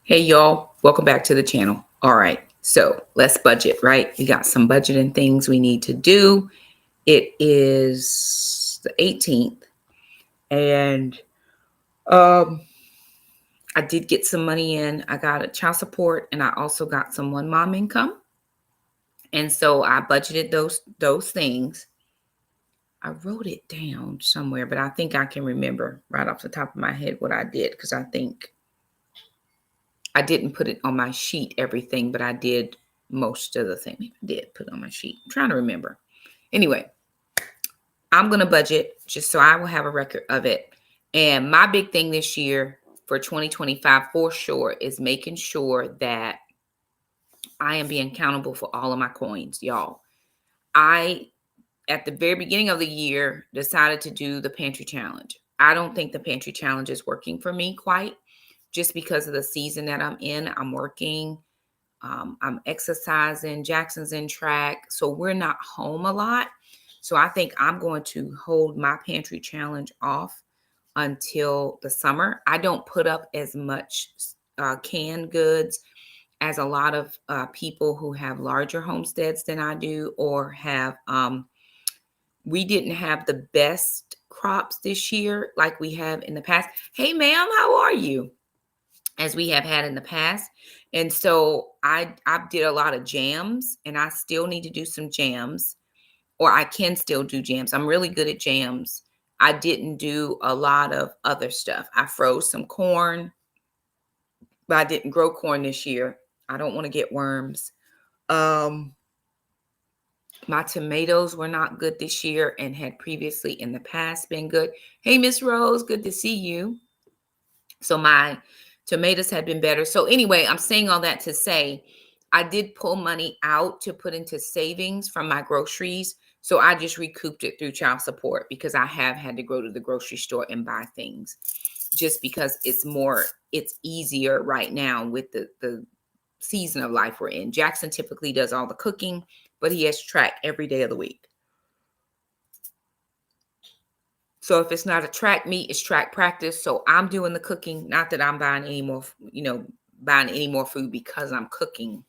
Hey y'all, welcome back to the channel. All right, so let's budget, right? We got some budgeting things we need to do. It is the 18th, and um, I did get some money in. I got a child support, and I also got some one mom income, and so I budgeted those things. I wrote it down somewhere, but I think I can remember right off the top of my head what I did because I think I didn't put it on my sheet, everything, but I did most of the thing. Maybe I did put it on my sheet. I'm trying to remember. Anyway, I'm going to budget just so I will have a record of it. And my big thing this year for 2025 for sure is making sure that I am being accountable for all of my coins, y'all. I, at the very beginning of the year, decided to do the pantry challenge. I don't think the pantry challenge is working for me quite just because of the season that I'm in. I'm working. I'm exercising. Jackson's in track. So we're not home a lot. So I think I'm going to hold my pantry challenge off until the summer. I don't put up as much canned goods as a lot of people who have larger homesteads than I do or have, we didn't have the best crops this year like we have in the past. Hey, ma'am, how are you? As we have had in the past. And so I did a lot of jams and I still need to do some jams or I can still do jams. I'm really good at jams. I didn't do a lot of other stuff. I froze some corn, but I didn't grow corn this year. I don't want to get worms. Um my tomatoes were not good this year and had previously in the past been good. Hey, Miss Rose, good to see you. So my tomatoes had been better. So anyway, I'm saying all that to say I did pull money out to put into savings from my groceries. So I just recouped it through child support because I have had to go to the grocery store and buy things just because it's easier right now with the season of life we're in. Jackson typically does all the cooking, but he has track every day of the week. So if it's not a track meet, it's track practice. So I'm doing the cooking. Not that I'm buying any more, buying any more food because I'm cooking.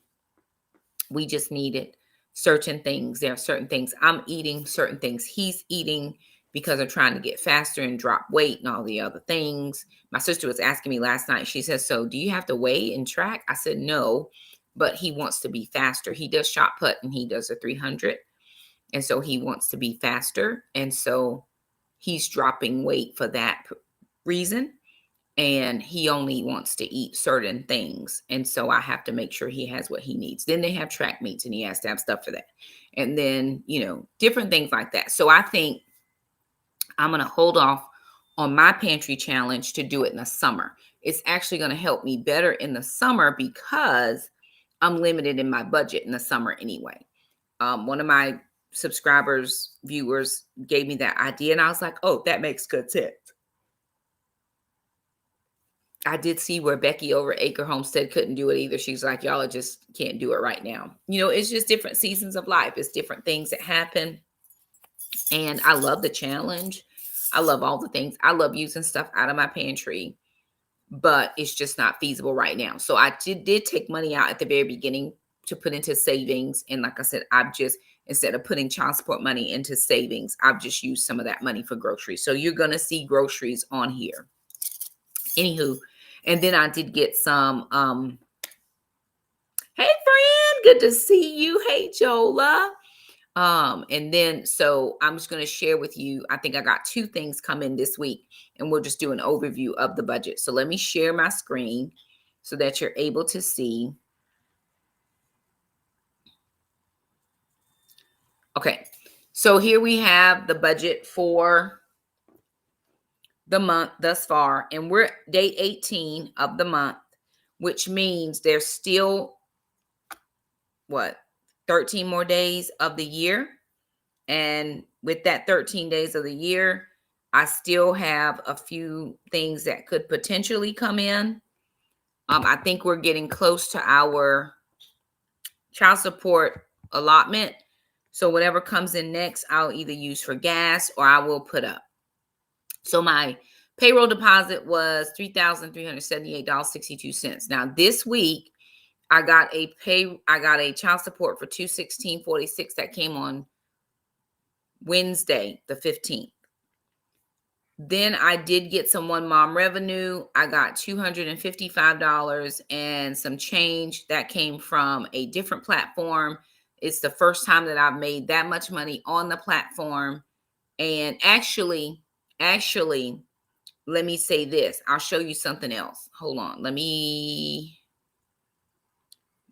We just needed certain things. There are certain things I'm eating, certain things he's eating because I'm trying to get faster and drop weight and all the other things. My sister was asking me last night. She says, so do you have to weigh and track? I said, no, but he wants to be faster. He does shot put and he does a 300. And so he wants to be faster. And so he's dropping weight for that reason. And he only wants to eat certain things. And so I have to make sure he has what he needs. Then they have track meets and he has to have stuff for that. And then, different things like that. So I think I'm going to hold off on my pantry challenge to do it in the summer. It's actually going to help me better in the summer because I'm limited in my budget in the summer anyway. One of my subscribers, viewers gave me that idea and I was like, oh, that makes good sense. I did see where Becky over Acre Homestead couldn't do it either. She's like, y'all just can't do it right now. It's just different seasons of life. It's different things that happen. And I love the challenge. I love all the things. I love using stuff out of my pantry, but it's just not feasible right now. So I did take money out at the very beginning to put into savings. And like I said, instead of putting child support money into savings, I've just used some of that money for groceries. So you're going to see groceries on here. Anywho, and then I did get some, hey friend, good to see you. Hey Jola. And then, so I'm just going to share with you, I think I got 2 things coming this week and we'll just do an overview of the budget. So let me share my screen so that you're able to see. Okay. So here we have the budget for the month thus far, and we're day 18 of the month, which means there's still 13 more days of the year. And with that 13 days of the year, I still have a few things that could potentially come in. I think we're getting close to our child support allotment. So whatever comes in next, I'll either use for gas or I will put up. So my Payroll deposit was $3,378.62. Now this week I got a child support for $216.46 that came on Wednesday, the 15th. Then I did get some one mom revenue. I got $255 and some change that came from a different platform. It's the first time that I've made that much money on the platform. And actually, let me say this. I'll show you something else. Hold on. Let me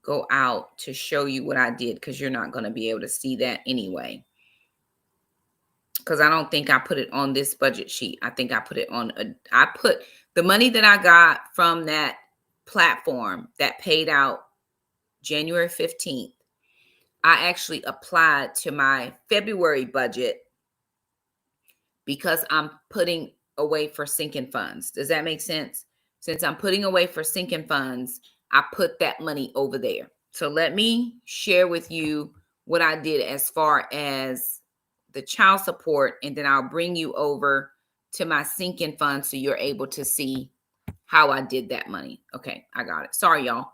go out to show you what I did, because you're not going to be able to see that anyway. Because I don't think I put it on this budget sheet. I think I put it on I put the money that I got from that platform that paid out January 15th. I actually applied to my February budget because I'm putting away for sinking funds. Does that make sense? Since I'm putting away for sinking funds, I put that money over there. So let me share with you what I did as far as the child support, and then I'll bring you over to my sinking fund so you're able to see how I did that money. Okay, I got it. Sorry, y'all.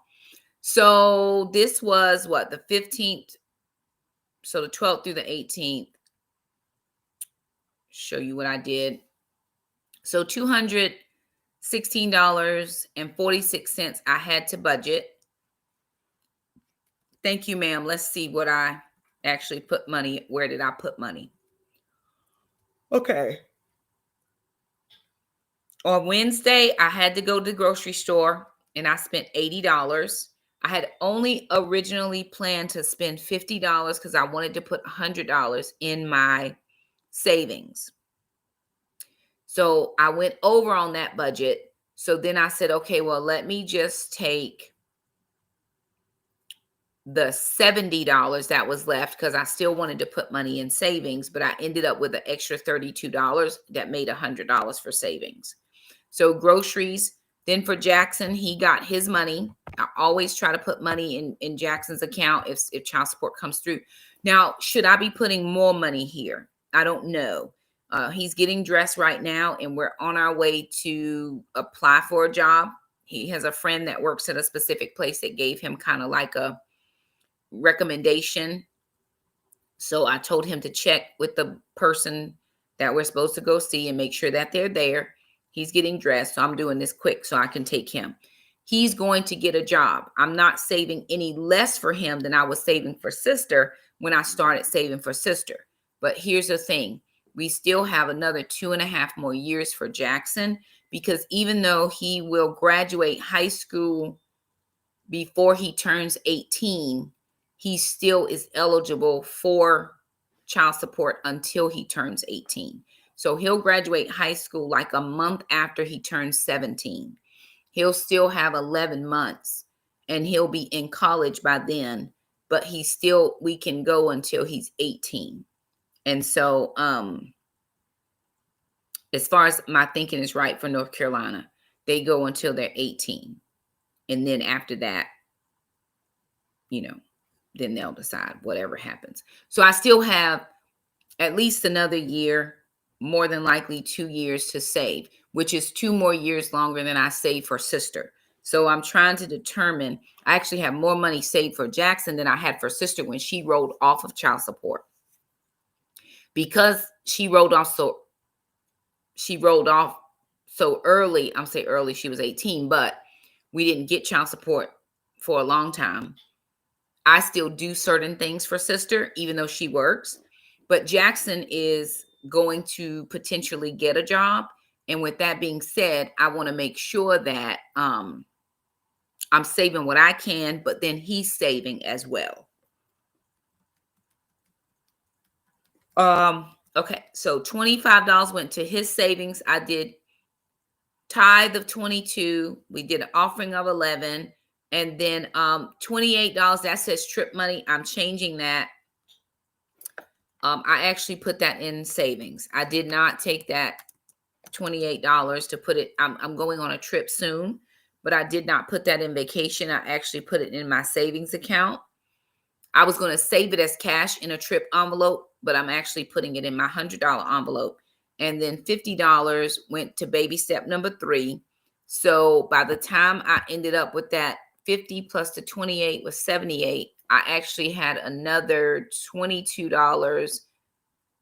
So this was what, the 15th, so the 12th through the 18th. Show you what I did. So $216.46 I had to budget. Thank you, ma'am. Let's see what I actually put money. Where did I put money? Okay. On Wednesday, I had to go to the grocery store and I spent $80. I had only originally planned to spend $50 because I wanted to put $100 in my savings. So I went over on that budget. So then I said, okay, well, let me just take the $70 that was left, because I still wanted to put money in savings, but I ended up with an extra $32 that made $100 for savings. So groceries. Then for Jackson, he got his money. I always try to put money in Jackson's account if child support comes through. Now, should I be putting more money here? I don't know. He's getting dressed right now, and we're on our way to apply for a job. He has a friend that works at a specific place that gave him kind of like a recommendation. So I told him to check with the person that we're supposed to go see and make sure that they're there. He's getting dressed, so I'm doing this quick so I can take him. He's going to get a job. I'm not saving any less for him than I was saving for sister when I started saving for sister. But here's the thing. We still have another 2.5 more years for Jackson, because even though he will graduate high school before he turns 18, he still is eligible for child support until he turns 18. So he'll graduate high school like a month after he turns 17. He'll still have 11 months and he'll be in college by then, but we can go until he's 18. And so, as far as my thinking is right for North Carolina, they go until they're 18. And then after that, then they'll decide whatever happens. So I still have at least another year, more than likely 2 years to save, which is 2 more years longer than I saved for sister. So I'm trying to determine, I actually have more money saved for Jackson than I had for sister when she rolled off of child support. Because she rolled off so early, I'm saying early, she was 18, but we didn't get child support for a long time. I still do certain things for sister, even though she works. But Jackson is going to potentially get a job. And with that being said, I want to make sure that I'm saving what I can, but then he's saving as well. Okay, so $25 went to his savings. I did tithe of 22. We did an offering of 11. And then $28, that says trip money. I'm changing that. I actually put that in savings. I did not take that $28 to put it. I'm going on a trip soon, but I did not put that in vacation. I actually put it in my savings account. I was going to save it as cash in a trip envelope, but I'm actually putting it in my $100 envelope. and then $50 went to baby step number 3. So by the time I ended up with that 50 plus the 28 was 78, I actually had another $22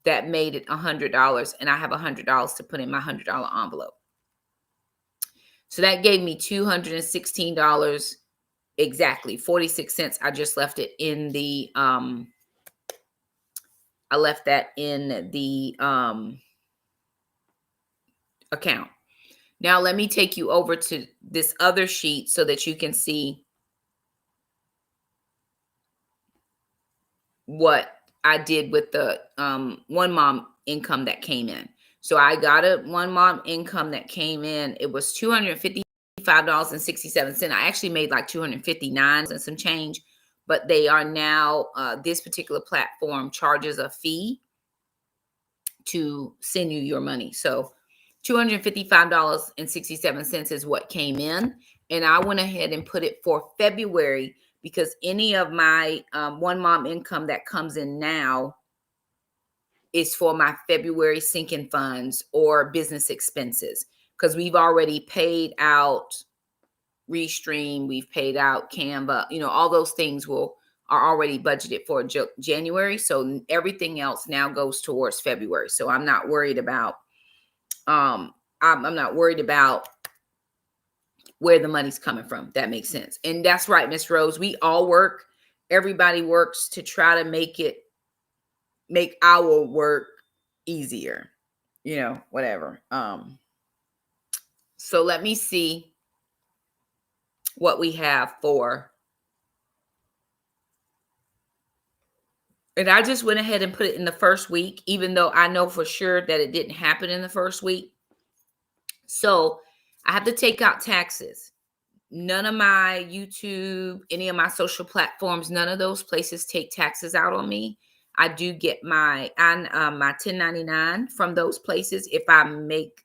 that made it $100, and I have $100 to put in my $100 envelope. So that gave me $216 exactly, 46 cents. I just left it in the I left that in the account. Now let me take you over to this other sheet so that you can see what I did with the one mom income that came in. So I got a one mom income that came in. It was $255.67. I actually made like $259 and some change, but they are now this particular platform charges a fee to send you your money. So $255.67 is what came in. And I went ahead and put it for February because any of my one mom income that comes in now is for my February sinking funds or business expenses. Because we've already paid out Restream, we've paid out Canva, all those things are already budgeted for January. So everything else now goes towards February. So I'm not worried about I'm not worried about where the money's coming from. That makes sense. And that's right, Miss Rose. We all work. Everybody works to try to make our work easier, whatever. So let me see what we have for. And I just went ahead and put it in the first week, even though I know for sure that it didn't happen in the first week. So I have to take out taxes. None of my YouTube, any of my social platforms, none of those places take taxes out on me. I do get my 1099 from those places. If I make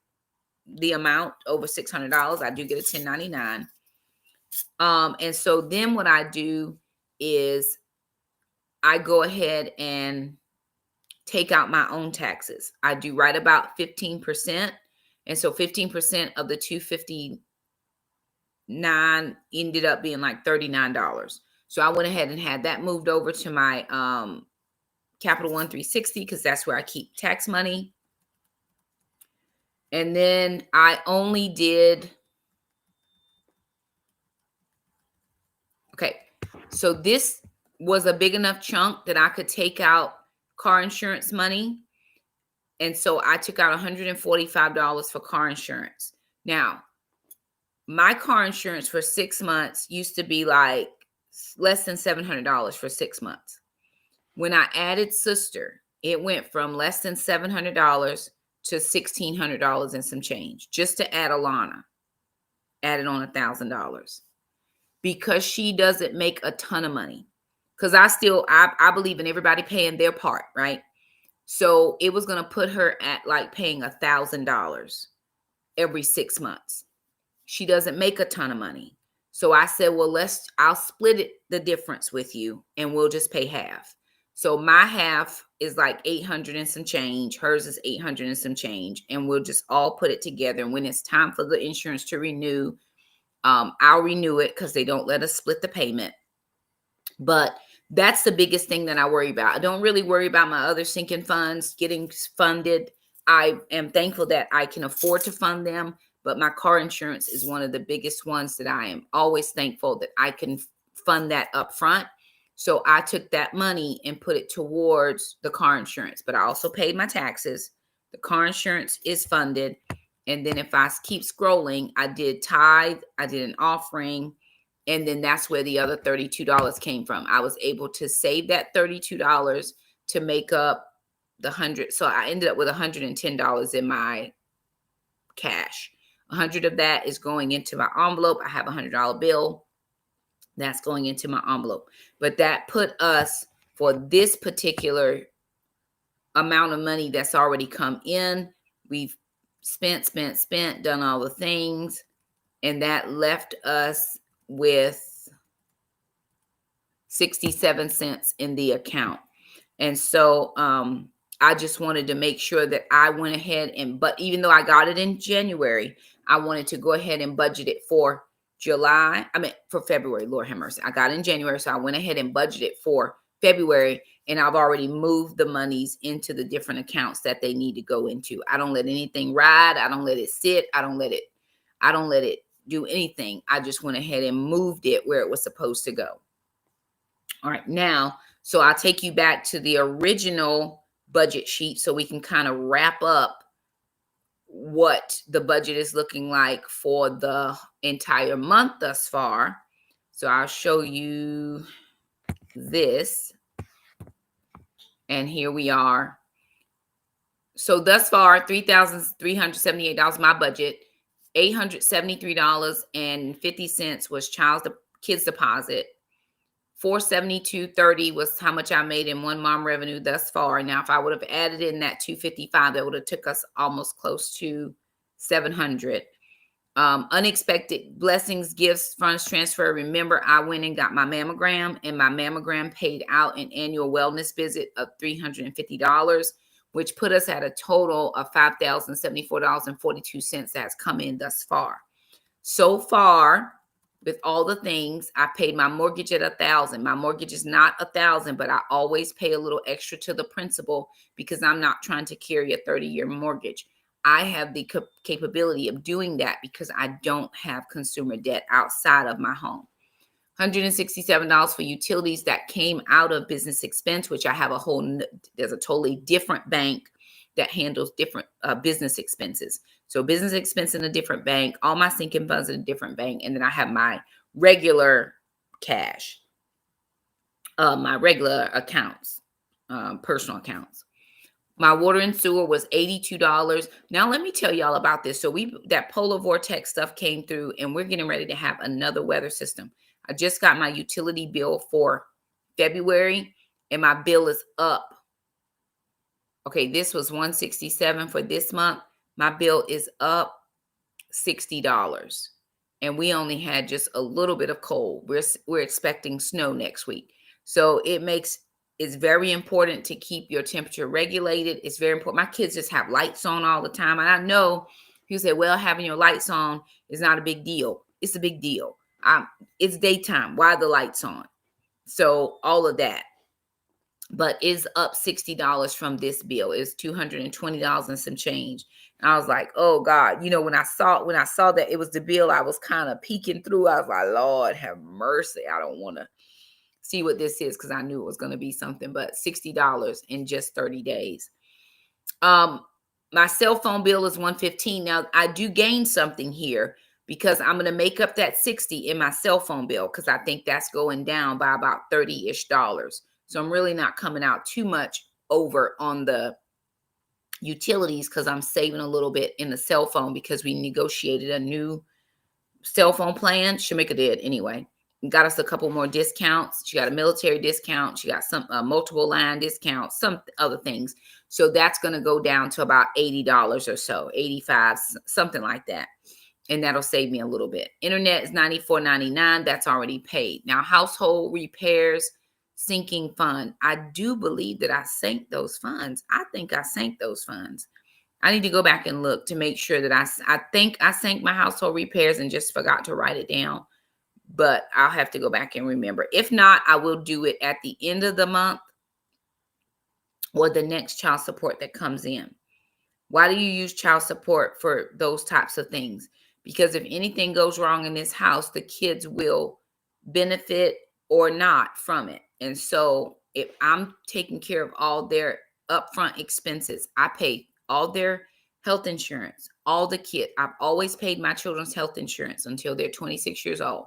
the amount over $600, I do get a 1099. And so then what I do is I go ahead and take out my own taxes. I do right about 15%. And so 15% of the $259 ended up being like $39. So I went ahead and had that moved over to my Capital One 360 because that's where I keep tax money. And then I only did, okay, so this was a big enough chunk that I could take out car insurance money. And so I took out $145 for car insurance. Now, my car insurance for 6 months used to be like less than $700 for 6 months. When I added sister, it went from less than $700 to $1,600 and some change. Just to add Alana, added on $1,000 because she doesn't make a ton of money. Because I believe in everybody paying their part, right? So it was going to put her at like paying $1,000 every 6 months. She doesn't make a ton of money. So I said, well, I'll split the difference with you and we'll just pay half. So my half is like 800 and some change. Hers is 800 and some change. And we'll just all put it together. And when it's time for the insurance to renew, I'll renew it because they don't let us split the payment. But that's the biggest thing that I worry about. I don't really worry about my other sinking funds getting funded. I am thankful that I can afford to fund them, but my car insurance is one of the biggest ones that I am always thankful that I can fund that up front. So I took that money and put it towards the car insurance, but I also paid my taxes. The car insurance is funded. And then if I keep scrolling, I did tithe, I did an offering, and then that's where the other $32 came from. I was able to save that $32 to make up the 100. So I ended up with $110 in my cash. 100 of that is going into my envelope. I have a $100 bill that's going into my envelope. But that put us, for this particular amount of money that's already come in, we've spent, done all the things, and that left us with 67 cents in the account. And so I just wanted to make sure that I went ahead but even though I got it in January, I wanted to go ahead and budget it for for February. Lord have mercy. I got it in January, so I went ahead and budgeted for February, and I've already moved the monies into the different accounts that they need to go into. I don't let anything ride. I don't let it sit. I don't let it do anything. I just went ahead and moved it where it was supposed to go. All right, now, so I'll take you back to the original budget sheet so we can kind of wrap up what the budget is looking like for the entire month thus far. So I'll show you this. And here we are. So thus far, $3,378 my budget. $873.50 was kids deposit. $472.30 was how much I made in one mom revenue thus far. Now, if I would have added in that $255, that would have took us almost close to $700. Unexpected blessings, gifts, funds transfer. Remember, I went and got my mammogram, and my mammogram paid out an annual wellness visit of $350, which put us at a total of $5,074.42 that's come in thus far. So far, with all the things, I paid my mortgage at $1,000. My mortgage is not $1,000, but I always pay a little extra to the principal because I'm not trying to carry a 30-year mortgage. I have the capability of doing that because I don't have consumer debt outside of my home. $167 for utilities that came out of business expense, which I have there's a totally different bank that handles different business expenses. So business expense in a different bank, all my sinking funds in a different bank, and then I have my regular cash, my regular accounts, personal accounts. My water and sewer was $82. Now let me tell y'all about this. So that polar vortex stuff came through, and we're getting ready to have another weather system. I just got my utility bill for February, and my bill is up. Okay, this was $167 for this month. My bill is up $60. And we only had just a little bit of cold. We're expecting snow next week. So it's very important to keep your temperature regulated. It's very important. My kids just have lights on all the time. And I know you say, well, having your lights on is not a big deal. It's a big deal. It's daytime. Why are the lights on? So all of that. But is up $60 from this bill. It's $220 and some change. And I was like, oh God, when I saw that it was the bill, I was kind of peeking through. I was like, Lord have mercy. I don't want to see what this is because I knew it was going to be something, but $60 in just 30 days. My cell phone bill is $115. Now I do gain something here because I'm going to make up that $60 in my cell phone bill because I think that's going down by about $30-ish. So I'm really not coming out too much over on the utilities because I'm saving a little bit in the cell phone because we negotiated a new cell phone plan. Shamika did anyway. Got us a couple more discounts. She got a military discount. She got some multiple line discounts, some other things. So that's going to go down to about $80 or so, $85, something like that. And that'll save me a little bit. Internet is $94.99. That's already paid. Now, household repairs, sinking fund. I do believe that I sank those funds. I think I sank those funds. I need to go back and look to make sure that I think I sank my household repairs and just forgot to write it down. But I'll have to go back and remember. If not, I will do it at the end of the month or the next child support that comes in. Why do you use child support for those types of things? Because if anything goes wrong in this house, the kids will benefit or not from it. And so if I'm taking care of all their upfront expenses, I pay all their health insurance, all the kids. I've always paid my children's health insurance until they're 26 years old.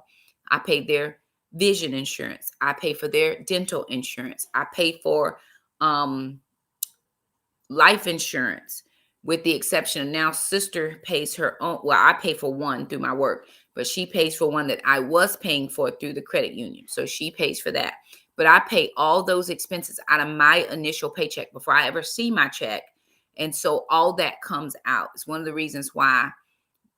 I pay their vision insurance. I pay for their dental insurance. I pay for life insurance, with the exception of now sister pays her own. Well, I pay for one through my work, but she pays for one that I was paying for through the credit union. So she pays for that. But I pay all those expenses out of my initial paycheck before I ever see my check. And so all that comes out. It's one of the reasons why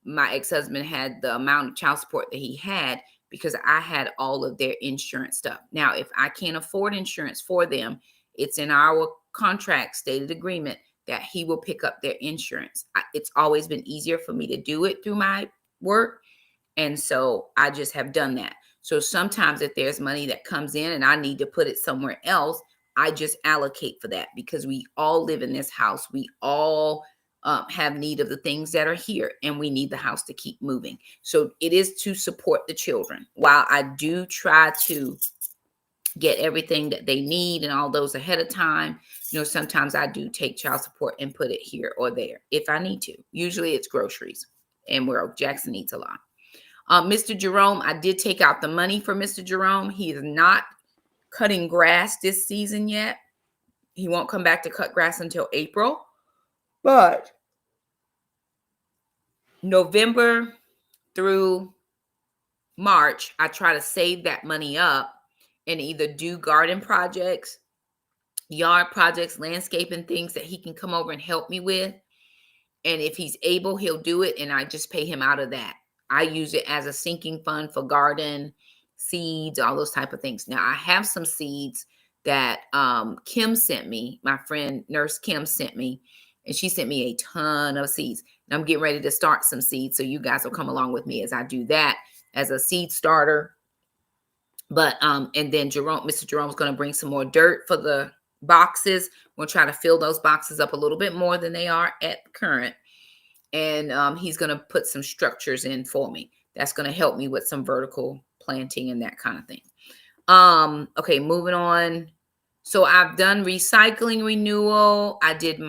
my ex-husband had the amount of child support that he had, because I had all of their insurance stuff. Now, if I can't afford insurance for them, it's in our contract, stated agreement that he will pick up their insurance. It's always been easier for me to do it through my work. And so I just have done that. So sometimes if there's money that comes in and I need to put it somewhere else, I just allocate for that, because we all live in this house. We all have need of the things that are here, and we need the house to keep moving. So it is to support the children. While I do try to get everything that they need and all those ahead of time, sometimes I do take child support and put it here or there if I need to. Usually it's groceries, and where Jackson eats a lot. Mr. Jerome, I did take out the money for Mr. Jerome. He is not cutting grass this season yet. He won't come back to cut grass until April. But November through March, I try to save that money up and either do garden projects, yard projects, landscaping things that he can come over and help me with. And if he's able, he'll do it, and I just pay him out of that. I use it as a sinking fund for garden, seeds, all those type of things. Now, I have some seeds that Kim sent me. My friend, Nurse Kim, sent me, and she sent me a ton of seeds. And I'm getting ready to start some seeds, so you guys will come along with me as I do that as a seed starter. But and then Mr. Jerome's going to bring some more dirt for the boxes. We'll try to fill those boxes up a little bit more than they are at current. And he's going to put some structures in for me. That's going to help me with some vertical planting and that kind of thing. Okay, moving on. So I've done recycling renewal. I did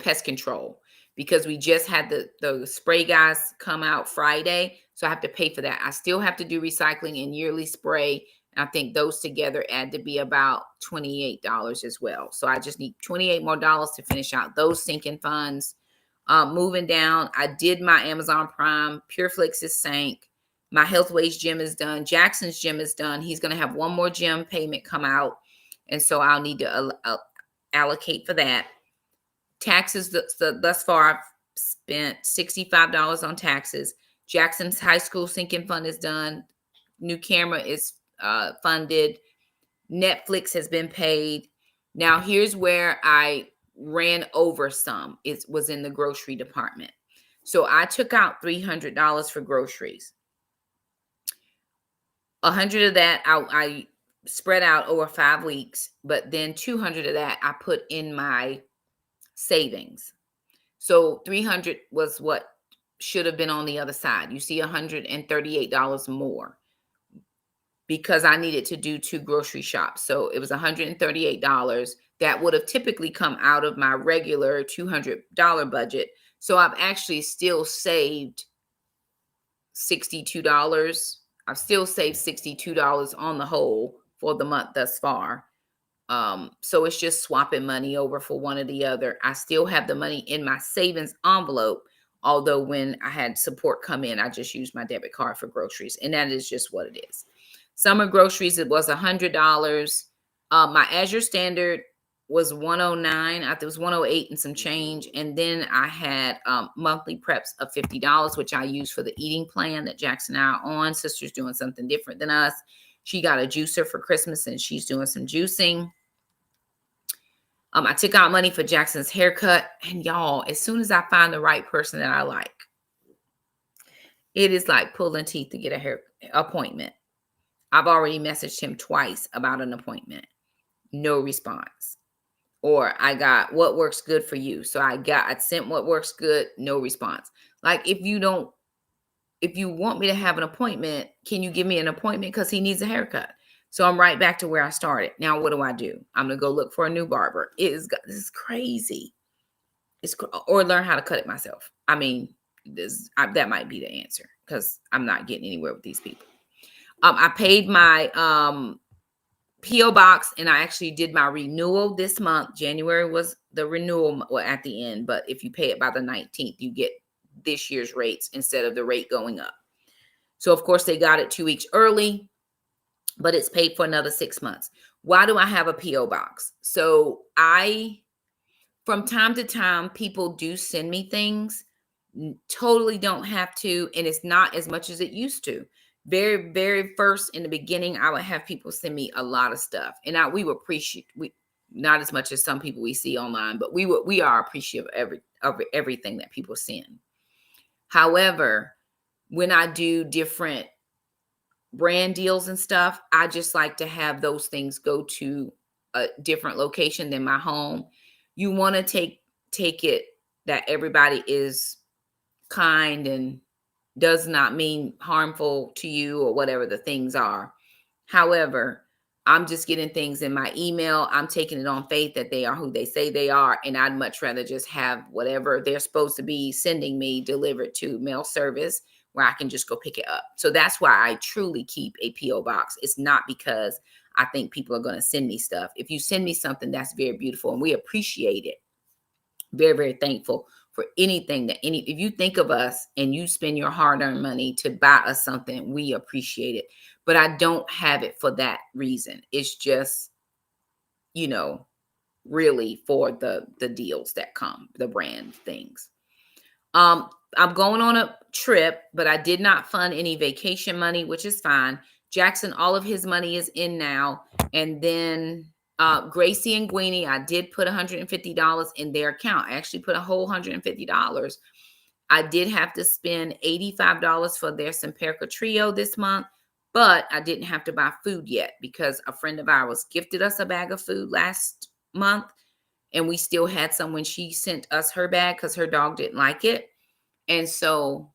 pest control, because we just had the spray guys come out Friday. So I have to pay for that. I still have to do recycling and yearly spray. And I think those together add to be about $28 as well. So I just need $28 more to finish out those sinking funds. Moving down, I did my Amazon Prime. PureFlix is sank. My Healthways gym is done. Jackson's gym is done. He's going to have one more gym payment come out. And so I'll need to allocate for that. Taxes, thus far, I've spent $65 on taxes. Jackson's high school sinking fund is done. New camera is funded. Netflix has been paid. Now, here's where I ran over some. It was in the grocery department. So I took out $300 for groceries. 100 of that I spread out over 5 weeks, but then 200 of that I put in my savings. So 300 was what should have been on the other side. You see $138 more, because I needed to do 2 grocery shops. So it was $138 that would have typically come out of my regular $200 budget. So I've actually still saved $62. I've still saved $62 on the whole for the month thus far. So it's just swapping money over for one or the other. I still have the money in my savings envelope, although when I had support come in, I just used my debit card for groceries, and that is just what it is. Summer groceries, it was $100. My Azure Standard was $109. I think it was $108 and some change. And then I had monthly preps of $50, which I use for the eating plan that Jackson and I are on. Sister's doing something different than us. She got a juicer for Christmas, and she's doing some juicing. I took out money for Jackson's haircut. And y'all, as soon as I find the right person that I like, it is like pulling teeth to get a hair appointment. I've already messaged him twice about an appointment. No response. Or I got what works good for you. So I sent what works good, no response. Like, if you want me to have an appointment, can you give me an appointment? Because he needs a haircut. So I'm right back to where I started. Now, what do? I'm going to go look for a new barber. This is crazy. Or learn how to cut it myself. I mean, that might be the answer, because I'm not getting anywhere with these people. I paid my P.O. box, and I actually did my renewal this month. January was the renewal at the end, but if you pay it by the 19th, you get this year's rates instead of the rate going up. So, of course, they got it 2 weeks early, but it's paid for another 6 months. Why do I have a P.O. box? So from time to time, people do send me things. Totally don't have to, and it's not as much as it used to. Very, very first in the beginning, I would have people send me a lot of stuff, and we would appreciate we not as much as some people we see online, but we are appreciative of everything that people send. However, when I do different brand deals and stuff, I just like to have those things go to a different location than my home. You want to take it that everybody is kind and does not mean harmful to you or whatever the things are. However, I'm just getting things in my email. I'm taking it on faith that they are who they say they are. And I'd much rather just have whatever they're supposed to be sending me delivered to mail service where I can just go pick it up. So that's why I truly keep a P.O. box. It's not because I think people are going to send me stuff. If you send me something, that's very beautiful and we appreciate it. Very, very thankful for anything if you think of us and you spend your hard-earned money to buy us something, we appreciate it. But I don't have it for that reason. It's just, really for the deals that come, the brand things. I'm going on a trip, but I did not fund any vacation money, which is fine. Jackson, all of his money is in now. And then Gracie and Gweenie, I did put $150 in their account. I actually put a whole $150. I did have to spend $85 for their Semperka Trio this month, but I didn't have to buy food yet because a friend of ours gifted us a bag of food last month, and we still had some when she sent us her bag because her dog didn't like it. And so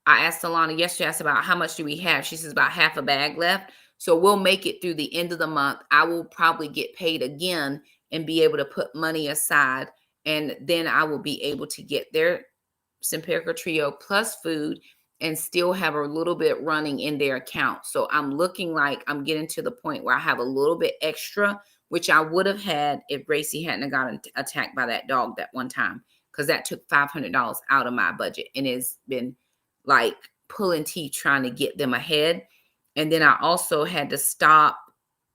I asked Alana yesterday, I asked about how much do we have? She says about half a bag left. So we'll make it through the end of the month. I will probably get paid again and be able to put money aside. And then I will be able to get their Semperka Trio plus food and still have a little bit running in their account. So I'm looking like I'm getting to the point where I have a little bit extra, which I would have had if Gracie hadn't gotten attacked by that dog that one time, because that took $500 out of my budget and it's been like pulling teeth trying to get them ahead. And then I also had to stop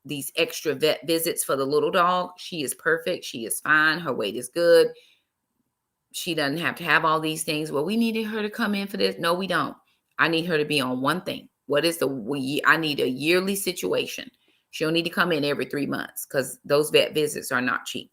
these extra vet visits for the little dog. She is perfect. She is fine. Her weight is good. She doesn't have to have all these things. Well, we needed her to come in for this. No, we don't. I need her to be on one thing. What is I need a yearly situation. She'll need to come in every 3 months because those vet visits are not cheap.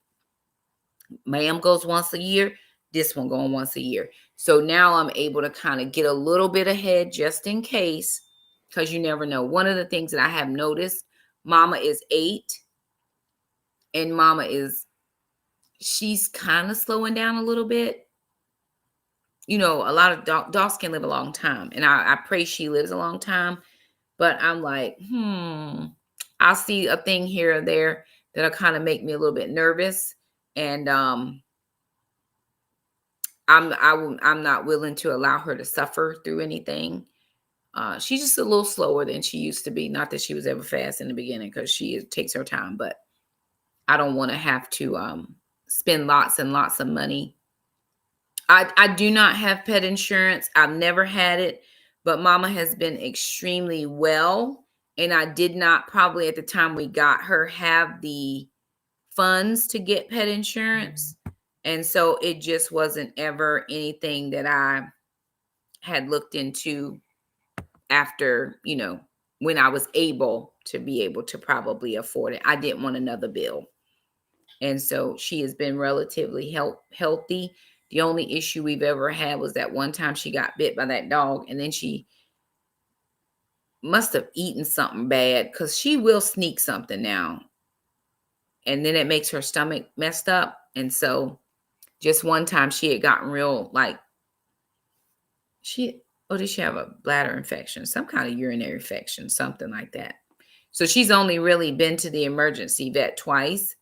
Ma'am goes once a year. This one going once a year. So now I'm able to kind of get a little bit ahead just in case, because you never know. One of the things that I have noticed, Mama is 8 and she's kind of slowing down a little bit. A lot of dogs can live a long time, and I pray she lives a long time. But I'm like, I'll see a thing here or there that'll kind of make me a little bit nervous, and I'm not willing to allow her to suffer through anything. She's just a little slower than she used to be. Not that she was ever fast in the beginning, because she takes her time, but I don't want to have to spend lots and lots of money. I do not have pet insurance. I've never had it, but Mama has been extremely well. And I did not probably at the time we got her have the funds to get pet insurance. And so it just wasn't ever anything that I had looked into after, when I was able to be able to probably afford it. I didn't want another bill. And so she has been relatively healthy. The only issue we've ever had was that one time she got bit by that dog, and then she must have eaten something bad, because she will sneak something now. And then it makes her stomach messed up. And so just one time she had gotten real, like, did she have a bladder infection? Some kind of urinary infection, something like that. So she's only really been to the emergency vet twice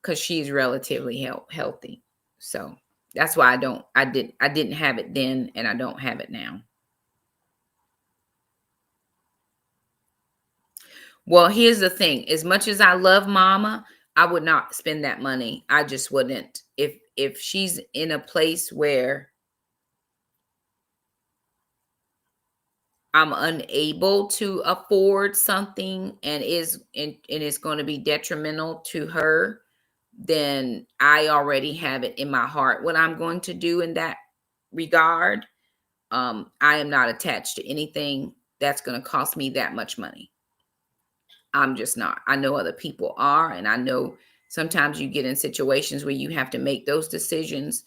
because she's relatively healthy. So that's why I didn't have it then, and I don't have it now. Well, here's the thing. As much as I love Mama, I would not spend that money. I just wouldn't. If she's in a place where I'm unable to afford something and it's going to be detrimental to her, then I already have it in my heart what I'm going to do in that regard. I am not attached to anything. that's going to cost me that much money. I'm just not. I know other people are, and I know sometimes you get in situations where you have to make those decisions.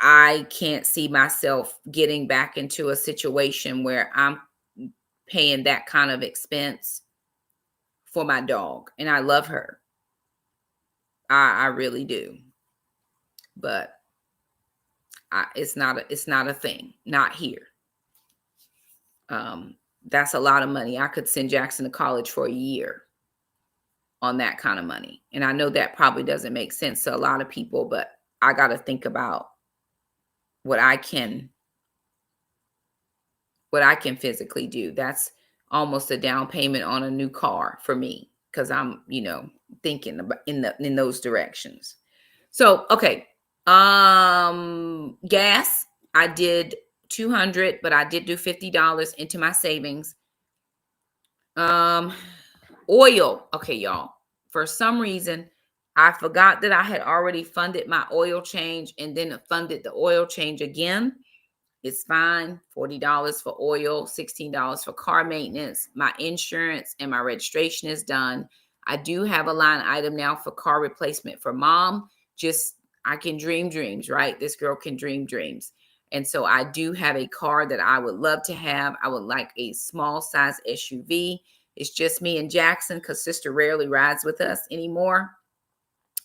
I can't see myself getting back into a situation where I'm paying that kind of expense for my dog. And I love her. I really do. But it's not a thing. Not here. That's a lot of money. I could send Jackson to college for a year on that kind of money. And I know that probably doesn't make sense to a lot of people, but I got to think about what I can physically do. That's almost a down payment on a new car for me because I'm, thinking about in those directions. So, okay. Gas, I did 200, but I did do $50 into my savings. Oil. Okay, y'all. For some reason, I forgot that I had already funded my oil change and then funded the oil change again. It's fine. $40 for oil, $16 for car maintenance. My insurance and my registration is done. I do have a line item now for car replacement for mom. Just, I can dream dreams, right? This girl can dream dreams. And so I do have a car that I would love to have. I would like a small size SUV. It's just me and Jackson because sister rarely rides with us anymore.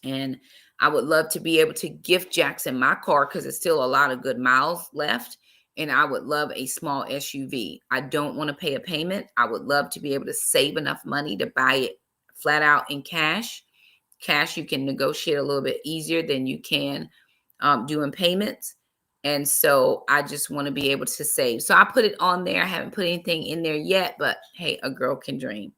And I would love to be able to gift Jackson my car because it's still a lot of good miles left. And I would love a small SUV. I don't want to pay a payment. I would love to be able to save enough money to buy it flat out in cash. Cash, you can negotiate a little bit easier than you can doing payments. And so I just want to be able to save. So I put it on there. I haven't put anything in there yet, but hey, a girl can dream.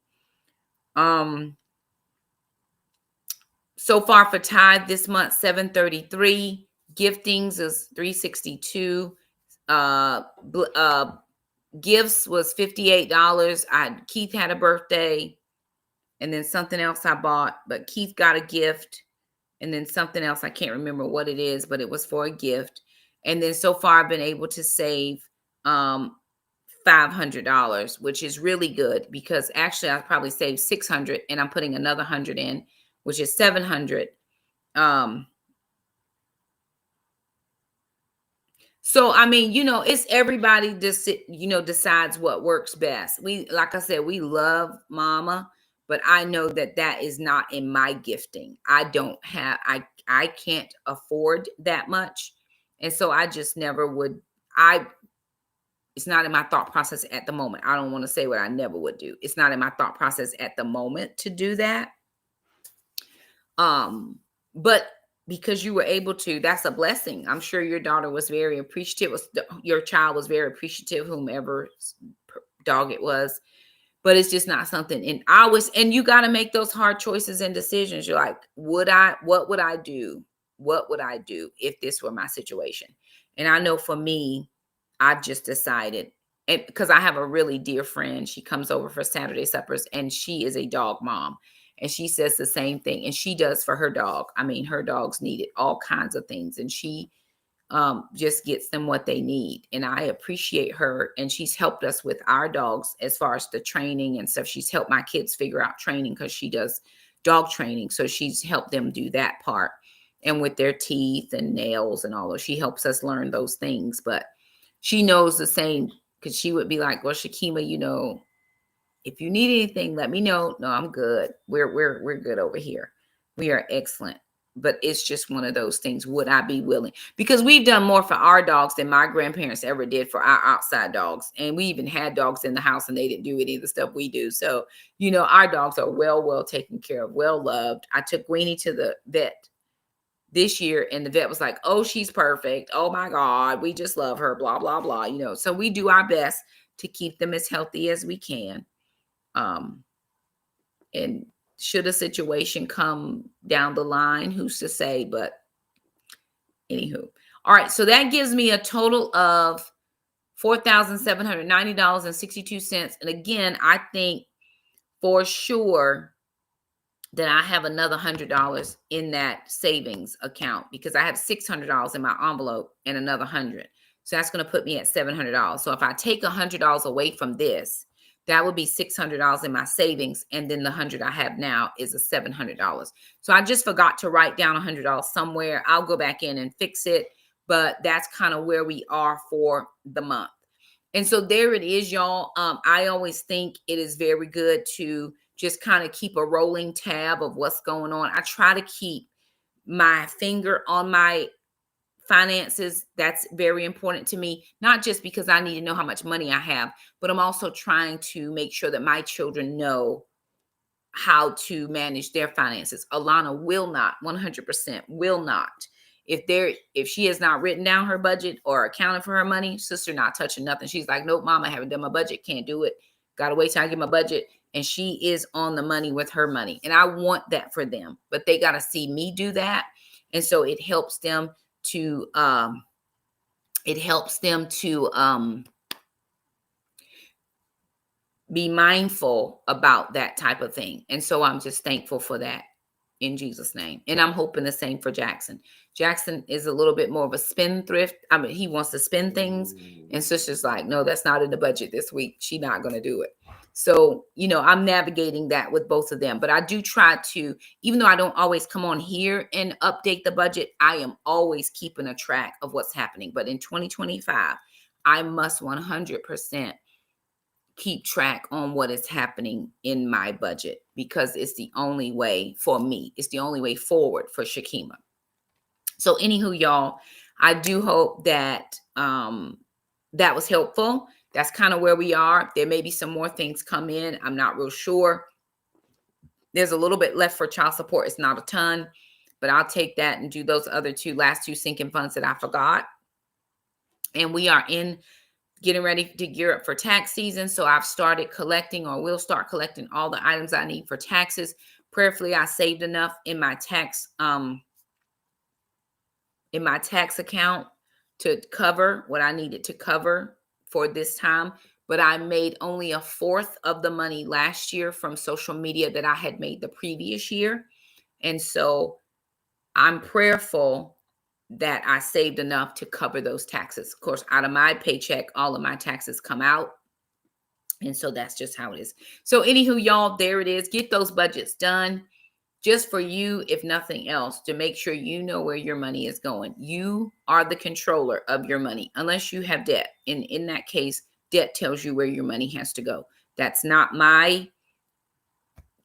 So far for tithe this month, $733. Giftings is $362. Gifts was $58. Keith had a birthday, and then something else I bought, but Keith got a gift, and then something else I can't remember what it is, but it was for a gift. And then so far I've been able to save $500, which is really good because actually I probably saved $600, and I'm putting another $100 in, which is $700. So I mean, it's everybody just decides what works best. Like I said, we love mama, but I know that is not in my gifting. I can't afford that much. And so I just never would. It's not in my thought process at the moment. I don't want to say what I never would do. It's not in my thought process at the moment to do that. But because you were able to, that's a blessing. I'm sure your daughter was very appreciative. Your child was very appreciative, whomever dog it was. But it's just not something. And you got to make those hard choices and decisions. You're like, what would I do? What would I do if this were my situation? And I know for me, I've just decided, and because I have a really dear friend, she comes over for Saturday suppers, and she is a dog mom. And she says the same thing, and she does for her dog. I mean, her dogs needed all kinds of things, and she just gets them what they need. And I appreciate her. And she's helped us with our dogs as far as the training and stuff. She's helped my kids figure out training because she does dog training. So she's helped them do that part. And with their teeth and nails and all of, she helps us learn those things. But she knows the same, because she would be like, well, Shakema, if you need anything, let me know. No, I'm good. We're good over here. We are excellent. But it's just one of those things. Would I be willing? Because we've done more for our dogs than my grandparents ever did for our outside dogs. And we even had dogs in the house and they didn't do any of the stuff we do. So, our dogs are well taken care of, well loved. I took Weenie to the vet this year, and the vet was like, oh, she's perfect. Oh my God, we just love her, blah, blah, blah. So we do our best to keep them as healthy as we can. And should a situation come down the line, who's to say? But anywho, all right. So that gives me a total of $4,790.62. And again, I think for sure that I have another $100 in that savings account because I have $600 in my envelope and another $100. So that's going to put me at $700. So if I take $100 away from this, that would be $600 in my savings. And then the 100 I have now is a $700. So I just forgot to write down $100 somewhere. I'll go back in and fix it. But that's kind of where we are for the month. And so there it is, y'all. I always think it is very good to just kind of keep a rolling tab of what's going on. I try to keep my finger on my finances. That's very important to me, not just because I need to know how much money I have, but I'm also trying to make sure that my children know how to manage their finances. Alana will not, 100% will not. If she has not written down her budget or accounted for her money, sister not touching nothing. She's like, nope, mom, I haven't done my budget. Can't do it. Gotta wait till I get my budget. And she is on the money with her money. And I want that for them, but they gotta see me do that. And so it helps them to be mindful about that type of thing. And so I'm just thankful for that in Jesus' name. And I'm hoping the same for Jackson. Jackson is a little bit more of a spendthrift. I mean, he wants to spend things. And sister's like, no, that's not in the budget this week. She's not going to do it. So, I'm navigating that with both of them. But I do try to, even though I don't always come on here and update the budget, I am always keeping a track of what's happening. But in 2025, I must 100% keep track on what is happening in my budget, because it's the only way for me. It's the only way forward for Shakema. So anywho, y'all, I do hope that that was helpful. That's kind of where we are. There may be some more things come in. I'm not real sure. There's a little bit left for child support. It's not a ton, but I'll take that and do those other last two sinking funds that I forgot. And we are getting ready to gear up for tax season. So I've started collecting, or will start collecting, all the items I need for taxes. Prayerfully, I saved enough in my tax account to cover what I needed to cover for this time. But I made only a fourth of the money last year from social media that I had made the previous year. And so I'm prayerful that I saved enough to cover those taxes. Of course, out of my paycheck, all of my taxes come out. And so that's just how it is. So anywho, y'all, there it is. Get those budgets done just for you, if nothing else, to make sure you know where your money is going. You are the controller of your money, unless you have debt. And in that case, debt tells you where your money has to go. That's not my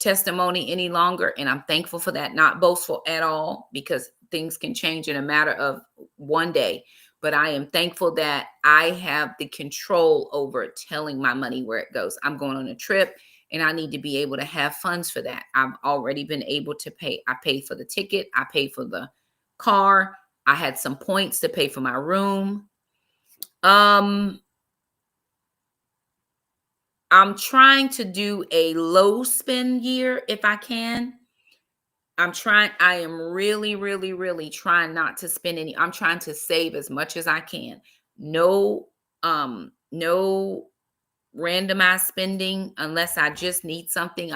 testimony any longer. And I'm thankful for that. Not boastful at all, because things can change in a matter of one day. But I am thankful that I have the control over telling my money where it goes. I'm going on a trip and I need to be able to have funds for that. I've already been able to pay. I paid for the ticket. I paid for the car. I had some points to pay for my room. I'm trying to do a low spend year if I can. I am really, really, really trying not to spend any. I'm trying to save as much as I can. No randomized spending unless I just need something.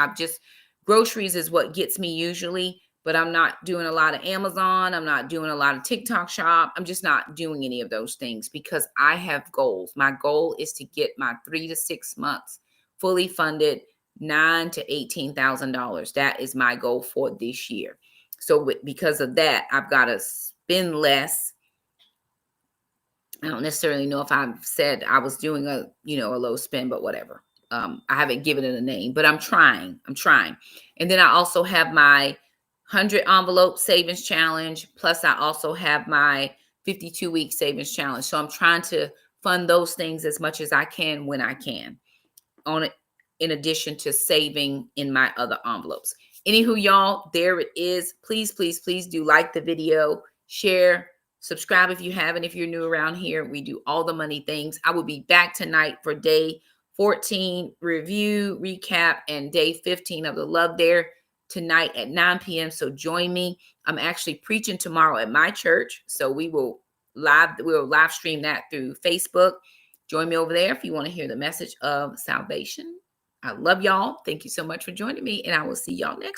Groceries is what gets me usually, but I'm not doing a lot of Amazon. I'm not doing a lot of TikTok shop. I'm just not doing any of those things because I have goals. My goal is to get my 3 to 6 months fully funded, $9,000 to $18,000. That is my goal for this year. So because of that, I've got to spend less. I don't necessarily know if I've said I was doing a low spend, but whatever. I haven't given it a name, but I'm trying. And then I also have my 100 envelope savings challenge. Plus I also have my 52-week savings challenge. So I'm trying to fund those things as much as I can when I can on it, in addition to saving in my other envelopes. Anywho, y'all, there it is. Please, please, please do like the video, share, subscribe if you haven't. If you're new around here, we do all the money things. I will be back tonight for day 14 review, recap, and day 15 of the Love Dare tonight at 9 p.m. So join me. I'm actually preaching tomorrow at my church. So we'll live stream that through Facebook. Join me over there if you want to hear the message of salvation. I love y'all. Thank you so much for joining me, and I will see y'all next time.